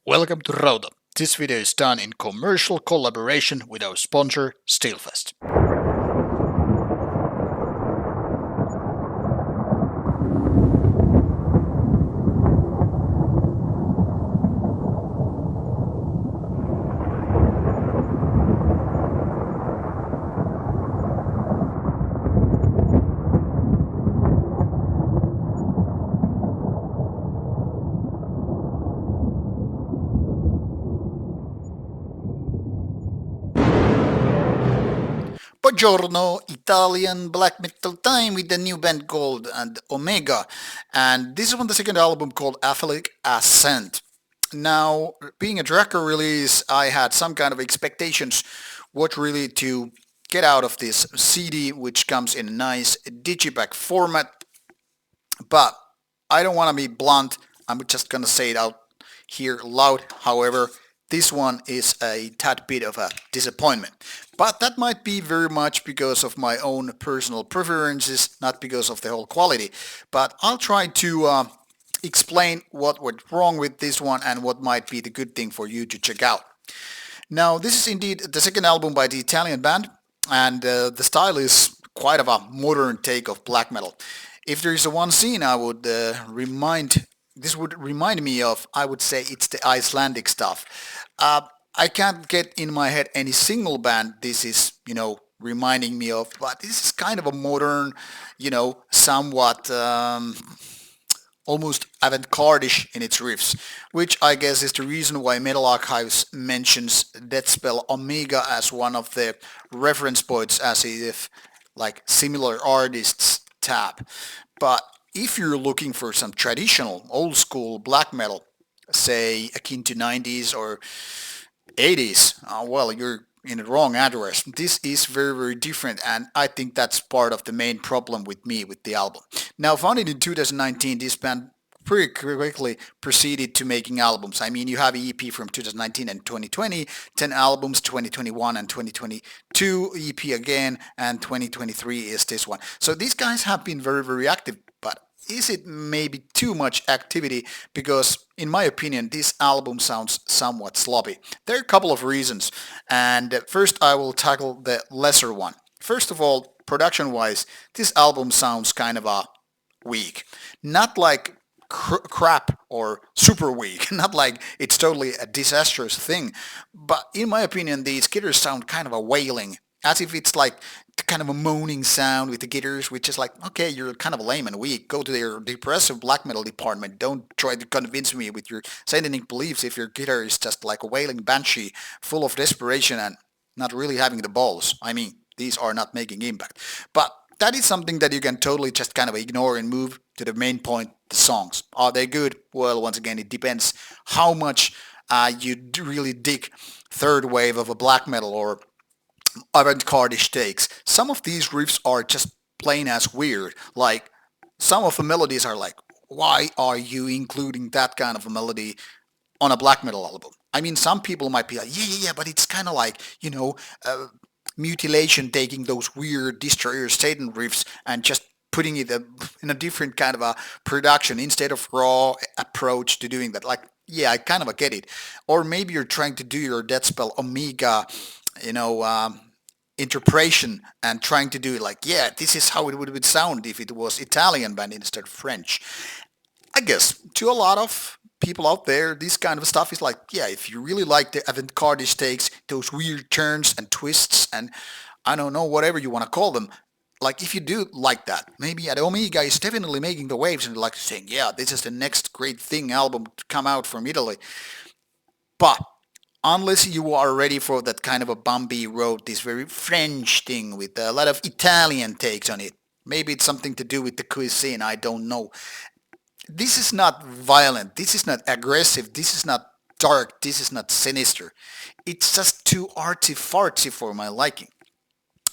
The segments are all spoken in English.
Welcome to Rauta. This video is done in commercial collaboration with our sponsor, Steelfest. Buongiorno, Italian black metal time with the new band called and Omega, and this is from the second album called Aphelic, Ascent. Now, being a Drakkar release, I had some kind of expectations what really to get out of this CD, which comes in a nice digipack format, but I don't want to be blunt. I'm just gonna say it out here loud. However, this one is a tad bit of a disappointment. But that might be very much because of my own personal preferences, not because of the whole quality. But I'll try to explain what went wrong with this one and what might be the good thing for you to check out. Now, this is indeed the second album by the Italian band, and the style is quite of a modern take of black metal. If there is a one scene I would this would remind me of, I would say it's the Icelandic stuff. I can't get in my head any single band this is, reminding me of, but this is kind of a modern, somewhat almost avant-garde-ish in its riffs, which I guess is the reason why Metal Archives mentions Deathspell Omega as one of the reference points, as if like similar artists tab. But if you're looking for some traditional, old school black metal, say akin to 90s or 80s, well, you're in the wrong address. This is very, very different, and I think that's part of the main problem with me with the album. Now, founded in 2019, this band pretty quickly proceeded to making albums. I mean, you have EP from 2019 and 2020, 10 albums, 2021 and 2022, EP again, and 2023 is this one. So these guys have been very, very active, but is it maybe too much activity? Because in my opinion, this album sounds somewhat sloppy. There are a couple of reasons, and first I will tackle the lesser one. First of all, production-wise, this album sounds kind of weak. Not like crap or super weak, not like it's totally a disastrous thing, but in my opinion, these guitars sound kind of a wailing, as if it's like kind of a moaning sound with the guitars, which is like, okay, you're kind of lame and weak. Go to your depressive black metal department. Don't try to convince me with your satanic beliefs if your guitar is just like a wailing banshee, full of desperation and not really having the balls. I mean, these are not making impact. But that is something that you can totally just kind of ignore and move to the main point, the songs. Are they good? Well, once again, it depends how much you really dig third wave of a black metal or avant-garde-ish takes. Some of these riffs are just plain as weird. Like, some of the melodies are like, why are you including that kind of a melody on a black metal album? I mean, some people might be like, yeah, but it's kind of like, mutilation taking those weird Destroyer Satan riffs and just putting it in a different kind of a production instead of raw approach to doing that. Like, yeah, I kind of get it. Or maybe you're trying to do your Deathspell Omega, you know, interpretation and trying to do it like, yeah, this is how it would sound if it was Italian band instead of French. I guess to a lot of people out there, this kind of stuff is like, yeah, if you really like the avant-garde takes, those weird turns and twists and I don't know, whatever you want to call them, like if you do like that, maybe at Omega is definitely making the waves and like saying, yeah, this is the next great thing album to come out from Italy. But unless you are ready for that kind of a bumpy road, this very French thing with a lot of Italian takes on it, maybe it's something to do with the cuisine, I don't know. This is not violent, this is not aggressive, this is not dark, this is not sinister. It's just too arty-farty for my liking.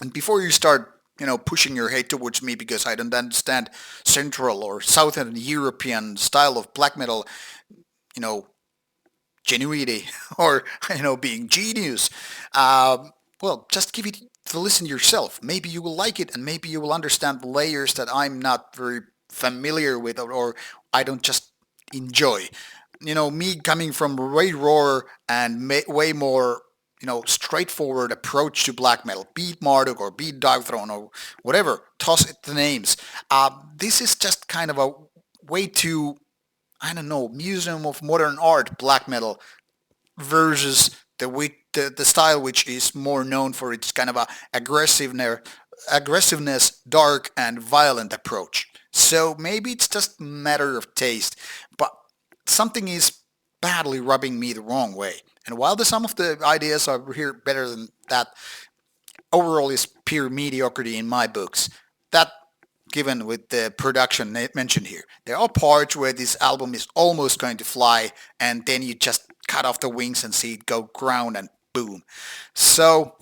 And before you start, pushing your hate towards me because I don't understand Central or Southern European style of black metal, you know, genuinity or, being genius, well, just give it the listen yourself. Maybe you will like it and maybe you will understand the layers that I'm not very familiar with or I don't just enjoy. me coming from way rawer and way more, straightforward approach to black metal, beat Marduk or beat Dark Throne or whatever, toss it the names. This is just kind of a way too, I don't know, Museum of Modern Art black metal versus the style which is more known for its kind of a aggressiveness, dark and violent approach. So maybe it's just a matter of taste, but something is badly rubbing me the wrong way. And while some of the ideas are here better than that, overall is pure mediocrity in my books. That given with the production mentioned here. There are parts where this album is almost going to fly, and then you just cut off the wings and see it go ground and boom. So,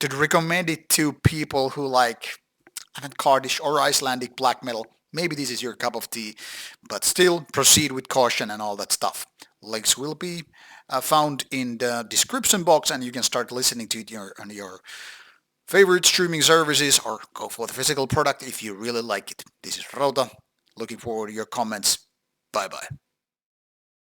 to recommend it to people who like avant-garde or Icelandic black metal, maybe this is your cup of tea, but still proceed with caution and all that stuff. Links will be found in the description box, and you can start listening to it on your favorite streaming services or go for the physical product if you really like it. This is Rauta. Looking forward to your comments. Bye bye.